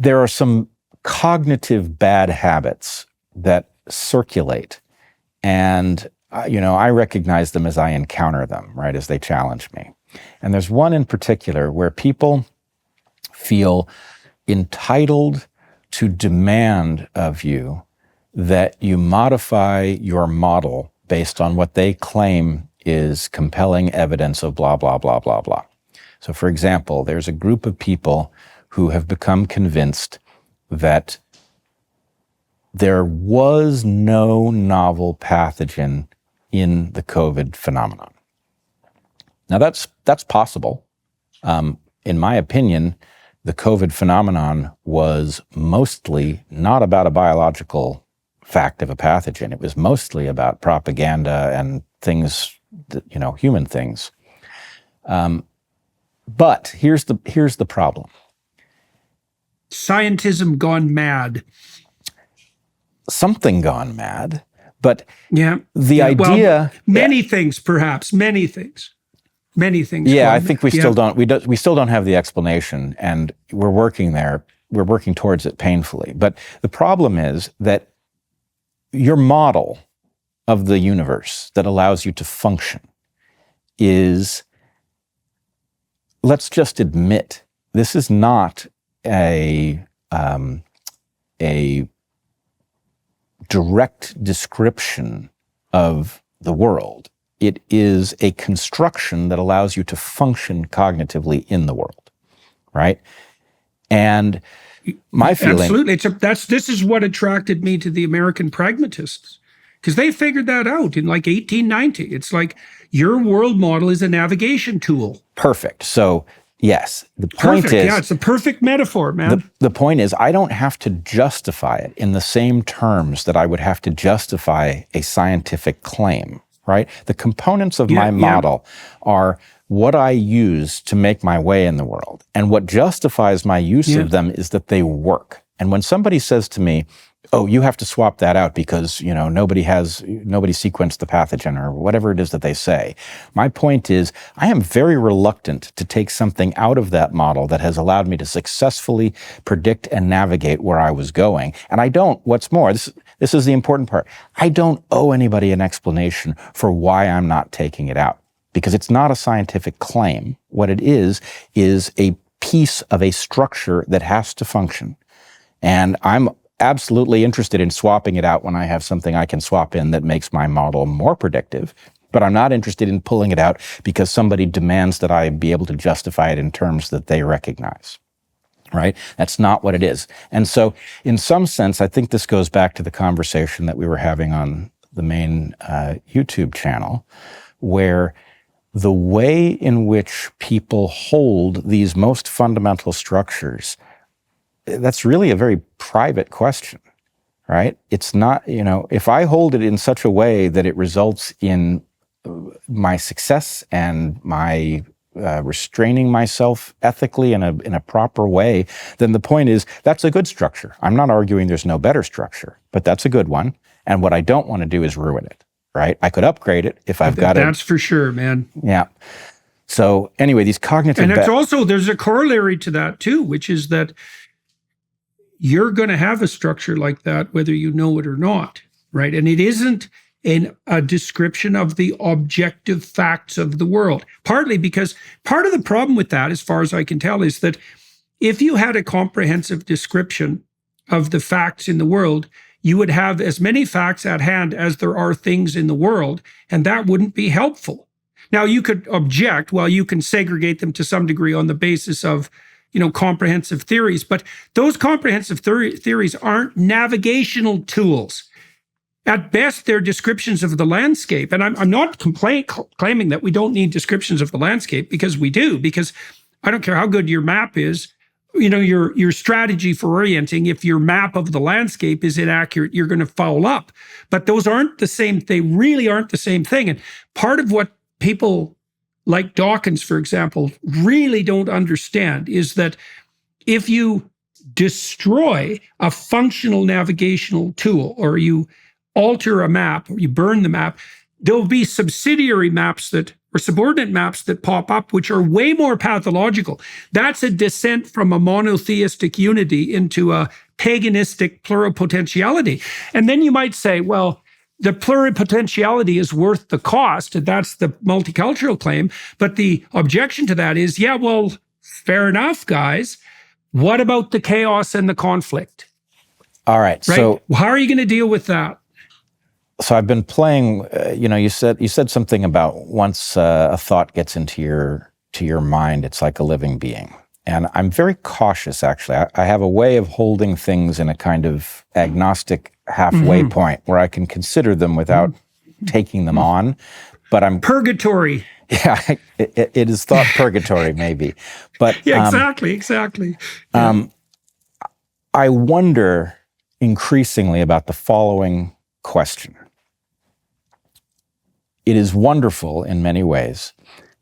there are some cognitive bad habits that circulate, and I recognize them as I encounter them, right, as they challenge me. And there's one in particular where people feel entitled to demand of you that you modify your model based on what they claim is compelling evidence of blah, blah, blah, blah, blah. So for example, there's a group of people who have become convinced that there was no novel pathogen in the COVID phenomenon. Now that's possible. In my opinion, the COVID phenomenon was mostly not about a biological fact of a pathogen. It was mostly about propaganda and things, human things. But here's the problem. Scientism gone mad. Something gone mad, but the idea. Many things, perhaps, many things. Yeah, I think we still don't have the explanation, and we're working there. We're working towards it painfully. But the problem is that your model of the universe that allows you to function is, let's just admit, this is not a direct description of the world. It is a construction that allows you to function cognitively in the world, right? And my feeling... Absolutely. This is what attracted me to the American pragmatists, because they figured that out in like 1890. It's like, your world model is a navigation tool. Perfect. So, yes, the point is... Yeah, it's a perfect metaphor, man. The point is, I don't have to justify it in the same terms that I would have to justify a scientific claim, right? The components of my model are what I use to make my way in the world. And what justifies my use of them is that they work. And when somebody says to me, oh, you have to swap that out because, nobody sequenced the pathogen or whatever it is that they say. My point is, I am very reluctant to take something out of that model that has allowed me to successfully predict and navigate where I was going. And I don't, what's more, this is the important part, I don't owe anybody an explanation for why I'm not taking it out, because it's not a scientific claim. What it is a piece of a structure that has to function. And I'm absolutely interested in swapping it out when I have something I can swap in that makes my model more predictive, but I'm not interested in pulling it out because somebody demands that I be able to justify it in terms that they recognize, right? That's not what it is. And so in some sense, I think this goes back to the conversation that we were having on the main YouTube channel, where the way in which people hold these most fundamental structures, that's really a very private question, right? It's not, if I hold it in such a way that it results in my success and my restraining myself ethically in a proper way, then the point is, that's a good structure. I'm not arguing there's no better structure, but that's a good one. And what I don't want to do is ruin it, right? I could upgrade it if I've got it. That's for sure, man. Yeah. So anyway, these cognitive... And it's also, there's a corollary to that too, which is that you're going to have a structure like that, whether you know it or not, right? And it isn't a description of the objective facts of the world, partly because part of the problem with that, as far as I can tell, is that if you had a comprehensive description of the facts in the world, you would have as many facts at hand as there are things in the world, and that wouldn't be helpful. Now, you could object, well, you can segregate them to some degree on the basis of comprehensive theories, but those comprehensive theories aren't navigational tools. At best, they're descriptions of the landscape. And I'm not claiming that we don't need descriptions of the landscape, because we do, because I don't care how good your map is, your strategy for orienting, if your map of the landscape is inaccurate, you're going to foul up. But those aren't the same, they really aren't the same thing. And part of what people like Dawkins, for example, really don't understand is that if you destroy a functional navigational tool, or you alter a map, or you burn the map, there'll be subsidiary maps that or subordinate maps that pop up, which are way more pathological. That's a descent from a monotheistic unity into a paganistic pluripotentiality. And then you might say, well, the pluripotentiality is worth the cost. That's the multicultural claim. But the objection to that is, yeah, well, fair enough, guys. What about the chaos and the conflict? All right. Right? So how are you going to deal with that? So I've been playing. You said something about once a thought gets into your mind, it's like a living being. And I'm very cautious, actually. I have a way of holding things in a kind of agnostic halfway point where I can consider them without taking them on. But I'm purgatory. Yeah, it is thought purgatory, maybe. But yeah, exactly. I wonder increasingly about the following question. It is wonderful in many ways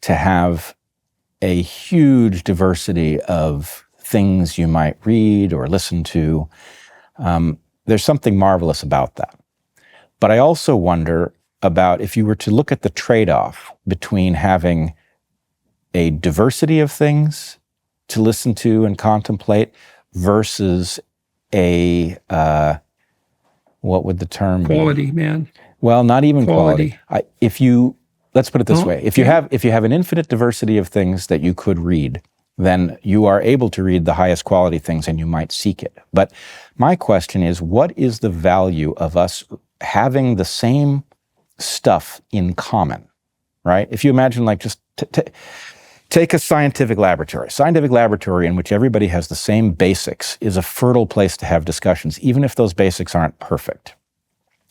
to have a huge diversity of things you might read or listen to. There's something marvelous about that. But I also wonder about if you were to look at the trade-off between having a diversity of things to listen to and contemplate versus a, what would the term be? Quality, man. Well, not even quality. Let's put it this way. If you have an infinite diversity of things that you could read, then you are able to read the highest quality things and you might seek it. But my question is, what is the value of us having the same stuff in common, right? If you imagine like just take a scientific laboratory. Scientific laboratory in which everybody has the same basics is a fertile place to have discussions, even if those basics aren't perfect.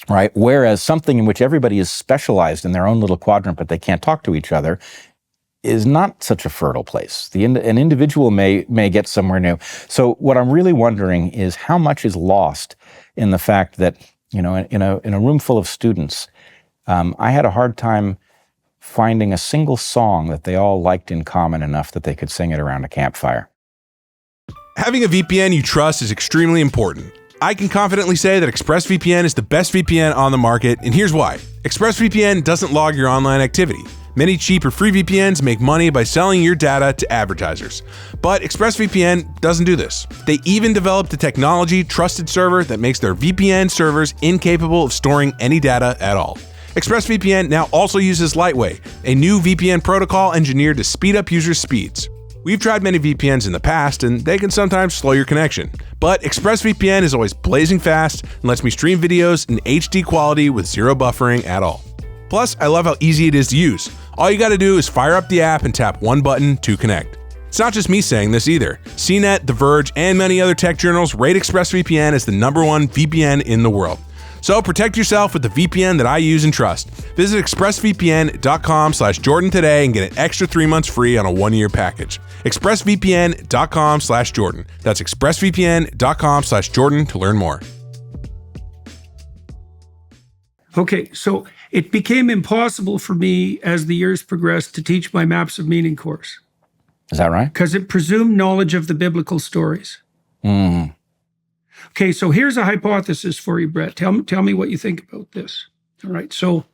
Right? Whereas something in which everybody is specialized in their own little quadrant, but they can't talk to each other, is not such a fertile place. An individual may get somewhere new. So what I'm really wondering is how much is lost in the fact that, in a room full of students, I had a hard time finding a single song that they all liked in common enough that they could sing it around a campfire. Having a VPN you trust is extremely important. I can confidently say that ExpressVPN is the best VPN on the market, and here's why. ExpressVPN doesn't log your online activity. Many cheap or free VPNs make money by selling your data to advertisers. But ExpressVPN doesn't do this. They even developed a technology trusted server that makes their VPN servers incapable of storing any data at all. ExpressVPN now also uses Lightway, a new VPN protocol engineered to speed up users' speeds. We've tried many VPNs in the past, and they can sometimes slow your connection. But ExpressVPN is always blazing fast and lets me stream videos in HD quality with zero buffering at all. Plus, I love how easy it is to use. All you gotta do is fire up the app and tap one button to connect. It's not just me saying this either. CNET, The Verge, and many other tech journals rate ExpressVPN as the #1 VPN in the world. So protect yourself with the VPN that I use and trust. Visit expressvpn.com/Jordan today and get an extra 3 months free on a 1-year package. expressvpn.com/Jordan. That's expressvpn.com/Jordan to learn more. Okay, so it became impossible for me as the years progressed to teach my Maps of Meaning course. Is that right? Because it presumed knowledge of the biblical stories. Mm. Okay, so here's a hypothesis for you, Brett. Tell me what you think about this. All right, so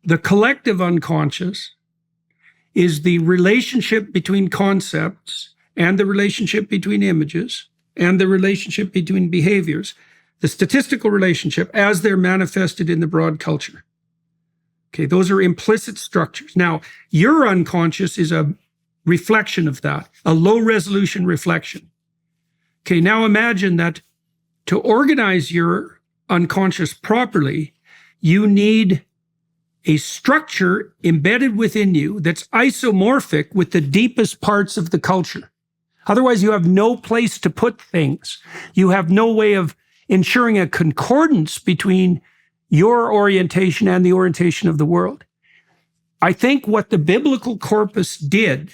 the collective unconscious is the relationship between concepts and the relationship between images and the relationship between behaviors, the statistical relationship as they're manifested in the broad culture. Okay, those are implicit structures. Now, your unconscious is a reflection of that, a low resolution reflection. Okay, now imagine that to organize your unconscious properly, you need a structure embedded within you that's isomorphic with the deepest parts of the culture. Otherwise, you have no place to put things. You have no way of ensuring a concordance between your orientation and the orientation of the world. I think what the biblical corpus did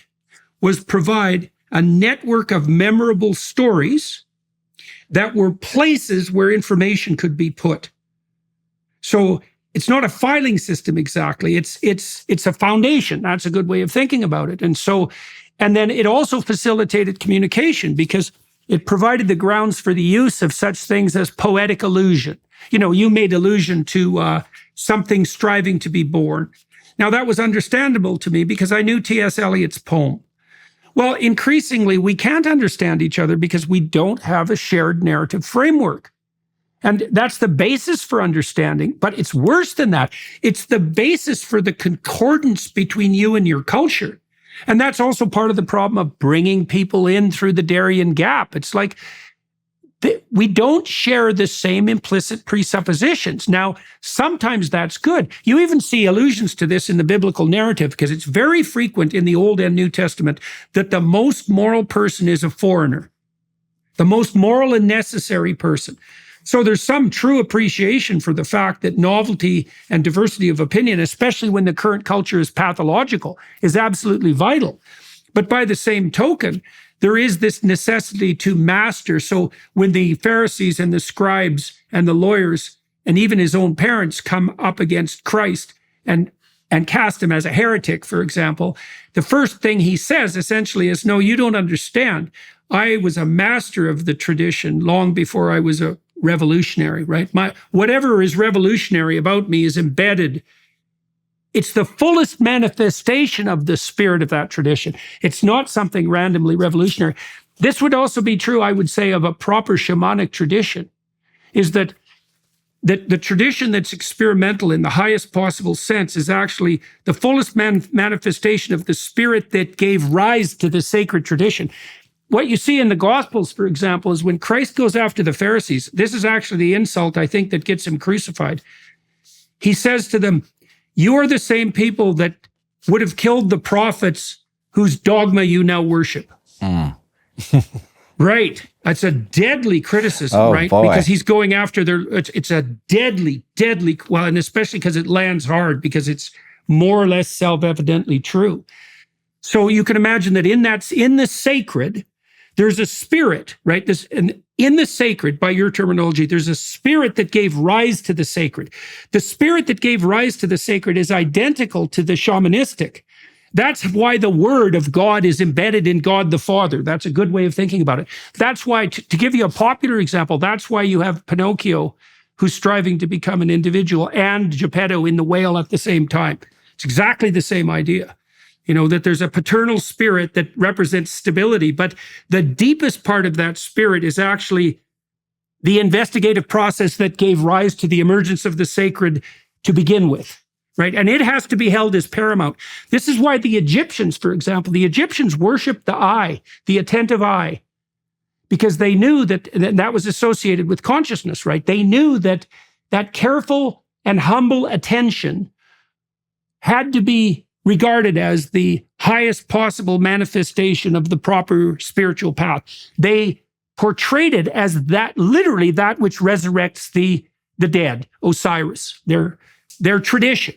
was provide a network of memorable stories that were places where information could be put. So it's not a filing system exactly. It's a foundation. That's a good way of thinking about it. And then it also facilitated communication because it provided the grounds for the use of such things as poetic allusion. You made allusion to something striving to be born. Now, that was understandable to me because I knew T.S. Eliot's poem. Well, increasingly, we can't understand each other because we don't have a shared narrative framework. And that's the basis for understanding, but it's worse than that. It's the basis for the concordance between you and your culture. And that's also part of the problem of bringing people in through the Darien Gap. It's like we don't share the same implicit presuppositions. Now, sometimes that's good. You even see allusions to this in the biblical narrative because it's very frequent in the Old and New Testament that the most moral person is a foreigner, the most moral and necessary person. So there's some true appreciation for the fact that novelty and diversity of opinion, especially when the current culture is pathological, is absolutely vital. But by the same token, there is this necessity to master. So when the Pharisees and the scribes and the lawyers and even his own parents come up against Christ and cast him as a heretic, for example, the first thing he says essentially is, no, you don't understand. I was a master of the tradition long before I was a revolutionary, right? Whatever is revolutionary about me is embedded. It's the fullest manifestation of the spirit of that tradition. It's not something randomly revolutionary. This would also be true, I would say, of a proper shamanic tradition, is that the tradition that's experimental in the highest possible sense is actually the fullest manifestation of the spirit that gave rise to the sacred tradition. What you see in the Gospels, for example, is when Christ goes after the Pharisees, this is actually the insult, I think, that gets him crucified. He says to them, you are the same people that would have killed the prophets whose dogma you now worship. Right. It's a deadly criticism, right? Boy. Because he's going after it's a deadly, well, and especially because it lands hard because it's more or less self-evidently true. So you can imagine that in the sacred, there's a spirit, right? In the sacred, by your terminology, there's a spirit that gave rise to the sacred. The spirit that gave rise to the sacred is identical to the shamanistic. That's why the word of God is embedded in God the Father. That's a good way of thinking about it. That's why, to give you a popular example, that's why you have Pinocchio, who's striving to become an individual, and Geppetto in The Whale at the same time. It's exactly the same idea. You know, that there's a paternal spirit that represents stability, but the deepest part of that spirit is actually the investigative process that gave rise to the emergence of the sacred to begin with, right? And it has to be held as paramount. This is why the Egyptians, for example, the Egyptians worshiped the eye, the attentive eye, because they knew that was associated with consciousness, right? They knew that careful and humble attention had to be regarded as the highest possible manifestation of the proper spiritual path. They portrayed it as that, literally that which resurrects the dead, Osiris, their tradition.